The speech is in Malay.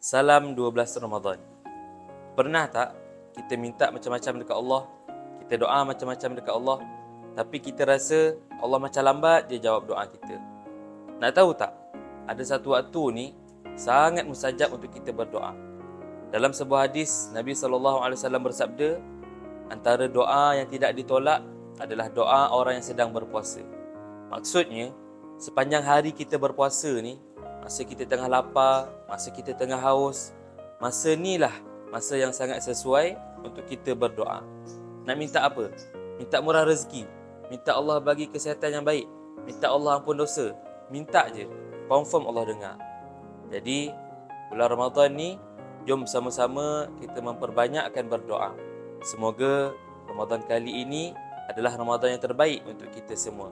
Salam 12 Ramadan. Pernah tak kita minta macam-macam dekat Allah, kita doa macam-macam dekat Allah, tapi kita rasa Allah macam lambat je jawab doa kita? Nak tahu tak? Ada satu waktu ni sangat mustajab untuk kita berdoa. Dalam sebuah hadis, Nabi SAW bersabda, antara doa yang tidak ditolak adalah doa orang yang sedang berpuasa. Maksudnya, sepanjang hari kita berpuasa ni, masa kita tengah lapar, masa kita tengah haus, masa ni lah masa yang sangat sesuai untuk kita berdoa. Nak minta apa? Minta murah rezeki, minta Allah bagi kesihatan yang baik, minta Allah ampun dosa, minta je, confirm Allah dengar. Jadi, bulan Ramadan ni, jom sama-sama kita memperbanyakkan berdoa. Semoga Ramadan kali ini adalah Ramadan yang terbaik untuk kita semua.